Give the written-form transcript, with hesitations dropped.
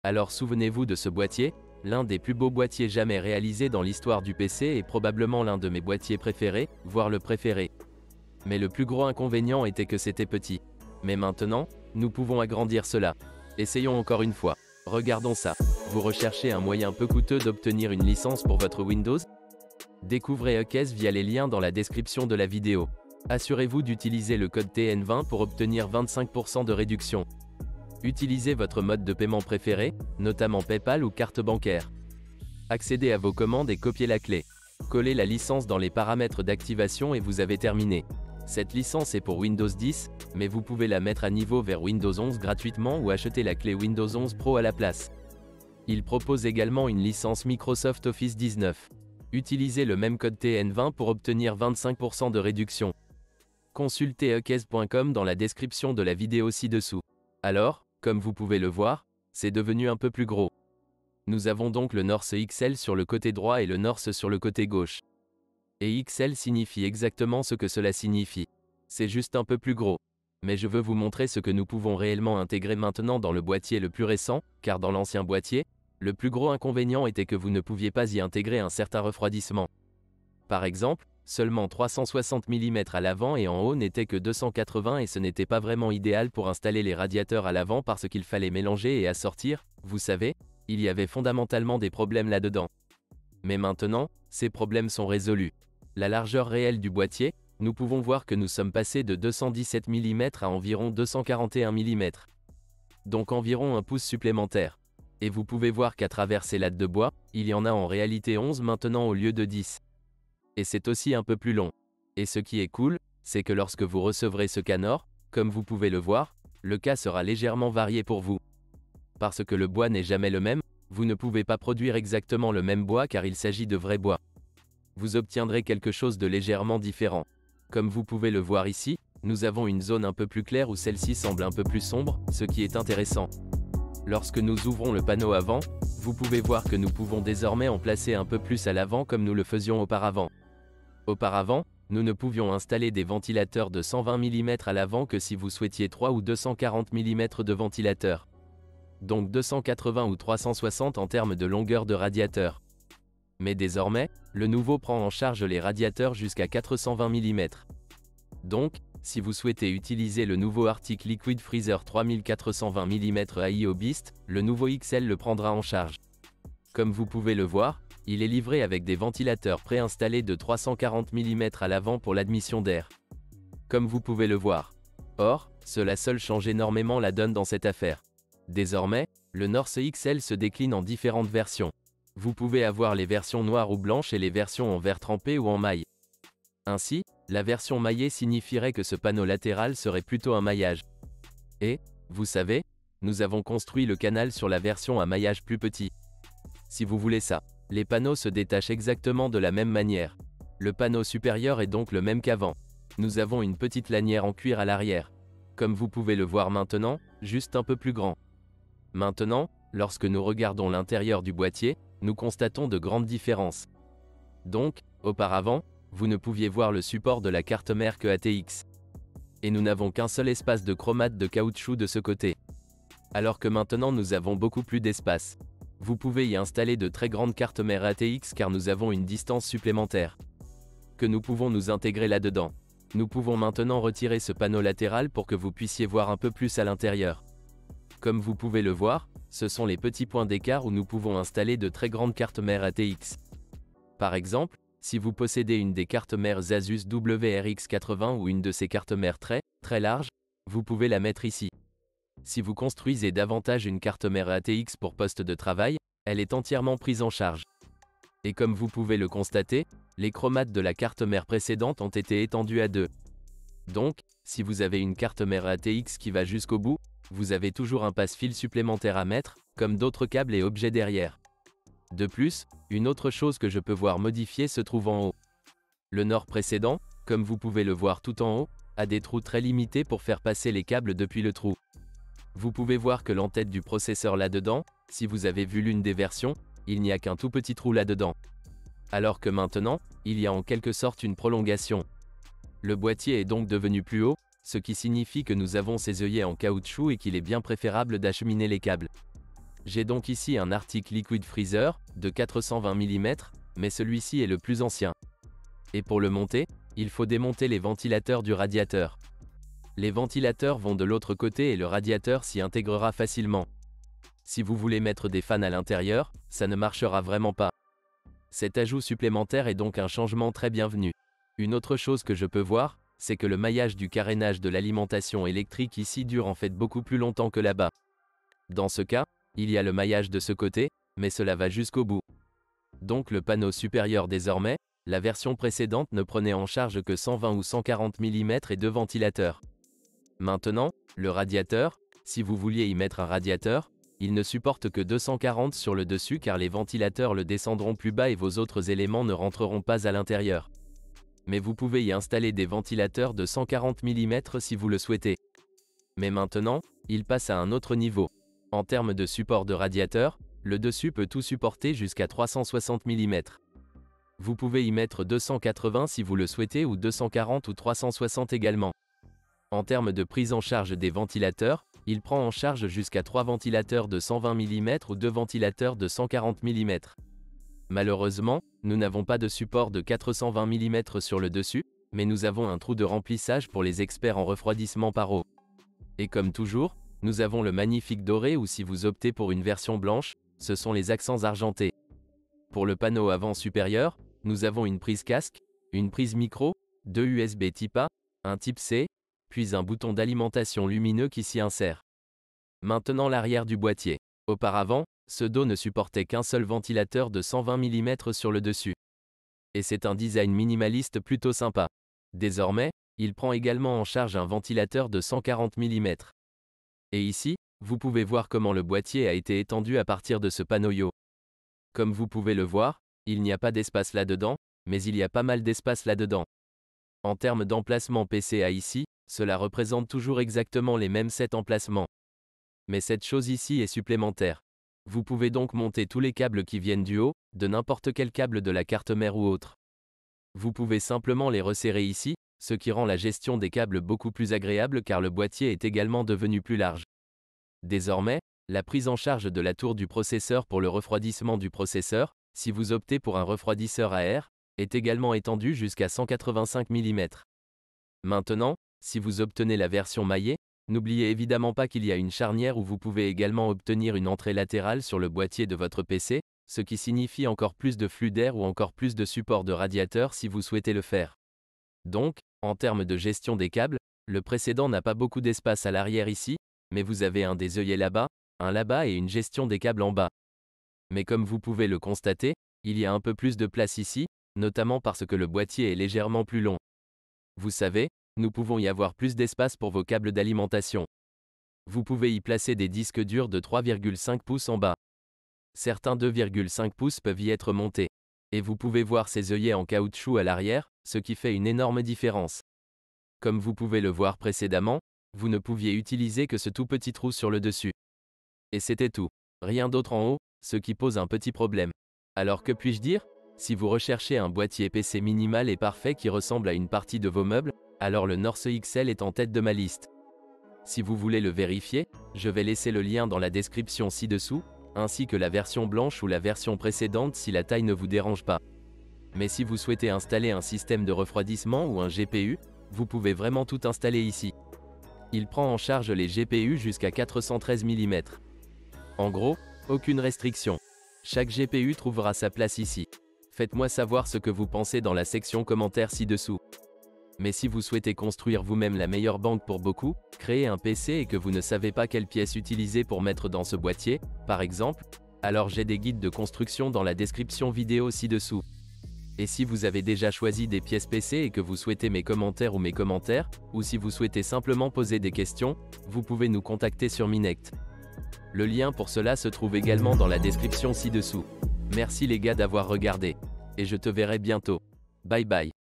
Alors souvenez-vous de ce boîtier, l'un des plus beaux boîtiers jamais réalisés dans l'histoire du PC et probablement l'un de mes boîtiers préférés, voire le préféré. Mais le plus gros inconvénient était que c'était petit. Mais maintenant, nous pouvons agrandir cela. Essayons encore une fois. Regardons ça. Vous recherchez un moyen peu coûteux d'obtenir une licence pour votre Windows? Découvrez Ucase via les liens dans la description de la vidéo. Assurez-vous d'utiliser le code TN20 pour obtenir 25% de réduction. Utilisez votre mode de paiement préféré, notamment PayPal ou carte bancaire. Accédez à vos commandes et copiez la clé. Collez la licence dans les paramètres d'activation et vous avez terminé. Cette licence est pour Windows 10, mais vous pouvez la mettre à niveau vers Windows 11 gratuitement ou acheter la clé Windows 11 Pro à la place. Il propose également une licence Microsoft Office 19. Utilisez le même code TN20 pour obtenir 25% de réduction. Consultez ucase.com dans la description de la vidéo ci-dessous. Alors, comme vous pouvez le voir, c'est devenu un peu plus gros. Nous avons donc le North XL sur le côté droit et le North sur le côté gauche. Et XL signifie exactement ce que cela signifie. C'est juste un peu plus gros. Mais je veux vous montrer ce que nous pouvons réellement intégrer maintenant dans le boîtier le plus récent, car dans l'ancien boîtier, le plus gros inconvénient était que vous ne pouviez pas y intégrer un certain refroidissement. Par exemple, seulement 360 mm à l'avant et en haut n'était que 280 et ce n'était pas vraiment idéal pour installer les radiateurs à l'avant parce qu'il fallait mélanger et assortir, vous savez, il y avait fondamentalement des problèmes là-dedans. Mais maintenant, ces problèmes sont résolus. La largeur réelle du boîtier, nous pouvons voir que nous sommes passés de 217 mm à environ 241 mm. Donc environ un pouce supplémentaire. Et vous pouvez voir qu'à travers ces lattes de bois, il y en a en réalité 11 maintenant au lieu de 10. Et c'est aussi un peu plus long. Et ce qui est cool, c'est que lorsque vous recevrez ce canor, comme vous pouvez le voir, le cas sera légèrement varié pour vous. Parce que le bois n'est jamais le même, vous ne pouvez pas produire exactement le même bois car il s'agit de vrai bois. Vous obtiendrez quelque chose de légèrement différent. Comme vous pouvez le voir ici, nous avons une zone un peu plus claire où celle-ci semble un peu plus sombre, ce qui est intéressant. Lorsque nous ouvrons le panneau avant, vous pouvez voir que nous pouvons désormais en placer un peu plus à l'avant comme nous le faisions auparavant. Auparavant, nous ne pouvions installer des ventilateurs de 120 mm à l'avant que si vous souhaitiez 3 ou 240 mm de ventilateurs. Donc 280 ou 360 en termes de longueur de radiateur. Mais désormais, le nouveau prend en charge les radiateurs jusqu'à 420 mm. Donc, si vous souhaitez utiliser le nouveau Arctic Liquid Freezer 3420 mm AIO Beast, le nouveau XL le prendra en charge. Comme vous pouvez le voir, il est livré avec des ventilateurs préinstallés de 340 mm à l'avant pour l'admission d'air. Comme vous pouvez le voir. Or, cela seul change énormément la donne dans cette affaire. Désormais, le North XL se décline en différentes versions. Vous pouvez avoir les versions noires ou blanches et les versions en verre trempé ou en maille. Ainsi, la version maillée signifierait que ce panneau latéral serait plutôt un maillage. Et, vous savez, nous avons construit le canal sur la version à maillage plus petit. Si vous voulez ça, les panneaux se détachent exactement de la même manière. Le panneau supérieur est donc le même qu'avant. Nous avons une petite lanière en cuir à l'arrière. Comme vous pouvez le voir maintenant, juste un peu plus grand. Maintenant, lorsque nous regardons l'intérieur du boîtier, nous constatons de grandes différences. Donc, auparavant, vous ne pouviez voir le support de la carte mère que ATX. Et nous n'avons qu'un seul espace de chromate de caoutchouc de ce côté. Alors que maintenant nous avons beaucoup plus d'espace. Vous pouvez y installer de très grandes cartes mères ATX car nous avons une distance supplémentaire. Que nous pouvons nous intégrer là-dedans. Nous pouvons maintenant retirer ce panneau latéral pour que vous puissiez voir un peu plus à l'intérieur. Comme vous pouvez le voir, ce sont les petits points d'écart où nous pouvons installer de très grandes cartes mères ATX. Par exemple, si vous possédez une des cartes mères Asus WRX80 ou une de ces cartes mères très larges, vous pouvez la mettre ici. Si vous construisez davantage une carte mère ATX pour poste de travail, elle est entièrement prise en charge. Et comme vous pouvez le constater, les chromates de la carte mère précédente ont été étendus à 2. Donc, si vous avez une carte mère ATX qui va jusqu'au bout, vous avez toujours un passe-fil supplémentaire à mettre, comme d'autres câbles et objets derrière. De plus, une autre chose que je peux voir modifier se trouve en haut. Le Nord précédent, comme vous pouvez le voir tout en haut, a des trous très limités pour faire passer les câbles depuis le trou. Vous pouvez voir que l'entête du processeur là-dedans, si vous avez vu l'une des versions, il n'y a qu'un tout petit trou là-dedans. Alors que maintenant, il y a en quelque sorte une prolongation. Le boîtier est donc devenu plus haut, ce qui signifie que nous avons ces œillets en caoutchouc et qu'il est bien préférable d'acheminer les câbles. J'ai donc ici un Arctic Liquid Freezer, de 420 mm, mais celui-ci est le plus ancien. Et pour le monter, il faut démonter les ventilateurs du radiateur. Les ventilateurs vont de l'autre côté et le radiateur s'y intégrera facilement. Si vous voulez mettre des fans à l'intérieur, ça ne marchera vraiment pas. Cet ajout supplémentaire est donc un changement très bienvenu. Une autre chose que je peux voir, c'est que le maillage du carénage de l'alimentation électrique ici dure en fait beaucoup plus longtemps que là-bas. Dans ce cas, il y a le maillage de ce côté, mais cela va jusqu'au bout. Donc le panneau supérieur désormais, la version précédente ne prenait en charge que 120 ou 140 mm et 2 ventilateurs. Maintenant, le radiateur, si vous vouliez y mettre un radiateur, il ne supporte que 240 sur le dessus car les ventilateurs le descendront plus bas et vos autres éléments ne rentreront pas à l'intérieur. Mais vous pouvez y installer des ventilateurs de 140 mm si vous le souhaitez. Mais maintenant, il passe à un autre niveau. En termes de support de radiateur, le dessus peut tout supporter jusqu'à 360 mm. Vous pouvez y mettre 280 si vous le souhaitez ou 240 ou 360 également. En termes de prise en charge des ventilateurs, il prend en charge jusqu'à 3 ventilateurs de 120 mm ou 2 ventilateurs de 140 mm. Malheureusement, nous n'avons pas de support de 420 mm sur le dessus, mais nous avons un trou de remplissage pour les experts en refroidissement par eau. Et comme toujours, nous avons le magnifique doré ou si vous optez pour une version blanche, ce sont les accents argentés. Pour le panneau avant supérieur, nous avons une prise casque, une prise micro, 2 USB type A, un type C, puis un bouton d'alimentation lumineux qui s'y insère. Maintenant l'arrière du boîtier. Auparavant, ce dos ne supportait qu'un seul ventilateur de 120 mm sur le dessus. Et c'est un design minimaliste plutôt sympa. Désormais, il prend également en charge un ventilateur de 140 mm. Et ici, vous pouvez voir comment le boîtier a été étendu à partir de ce panneau Yo. Comme vous pouvez le voir, il n'y a pas d'espace là-dedans, mais il y a pas mal d'espace là-dedans. En termes d'emplacement PCA ici, cela représente toujours exactement les mêmes 7 emplacements. Mais cette chose ici est supplémentaire. Vous pouvez donc monter tous les câbles qui viennent du haut, de n'importe quel câble de la carte mère ou autre. Vous pouvez simplement les resserrer ici, ce qui rend la gestion des câbles beaucoup plus agréable car le boîtier est également devenu plus large. Désormais, la prise en charge de la tour du processeur pour le refroidissement du processeur, si vous optez pour un refroidisseur à air, est également étendue jusqu'à 185 mm. Maintenant, si vous obtenez la version maillée, n'oubliez évidemment pas qu'il y a une charnière où vous pouvez également obtenir une entrée latérale sur le boîtier de votre PC, ce qui signifie encore plus de flux d'air ou encore plus de support de radiateur si vous souhaitez le faire. Donc, en termes de gestion des câbles, le précédent n'a pas beaucoup d'espace à l'arrière ici, mais vous avez un des œillets là-bas, un là-bas et une gestion des câbles en bas. Mais comme vous pouvez le constater, il y a un peu plus de place ici, notamment parce que le boîtier est légèrement plus long. Vous savez, nous pouvons y avoir plus d'espace pour vos câbles d'alimentation. Vous pouvez y placer des disques durs de 3,5 pouces en bas. Certains 2,5 pouces peuvent y être montés. Et vous pouvez voir ces œillets en caoutchouc à l'arrière, ce qui fait une énorme différence. Comme vous pouvez le voir précédemment, vous ne pouviez utiliser que ce tout petit trou sur le dessus. Et c'était tout. Rien d'autre en haut, ce qui pose un petit problème. Alors que puis-je dire? Si vous recherchez un boîtier PC minimal et parfait qui ressemble à une partie de vos meubles, alors le Norce XL est en tête de ma liste. Si vous voulez le vérifier, je vais laisser le lien dans la description ci-dessous, ainsi que la version blanche ou la version précédente si la taille ne vous dérange pas. Mais si vous souhaitez installer un système de refroidissement ou un GPU, vous pouvez vraiment tout installer ici. Il prend en charge les GPU jusqu'à 413 mm. En gros, aucune restriction. Chaque GPU trouvera sa place ici. Faites-moi savoir ce que vous pensez dans la section commentaires ci-dessous. Mais si vous souhaitez construire vous-même la meilleure banque pour beaucoup, créer un PC et que vous ne savez pas quelle pièce utiliser pour mettre dans ce boîtier, par exemple, alors j'ai des guides de construction dans la description vidéo ci-dessous. Et si vous avez déjà choisi des pièces PC et que vous souhaitez mes commentaires, ou si vous souhaitez simplement poser des questions, vous pouvez nous contacter sur Minect. Le lien pour cela se trouve également dans la description ci-dessous. Merci les gars d'avoir regardé. Et je te verrai bientôt. Bye bye.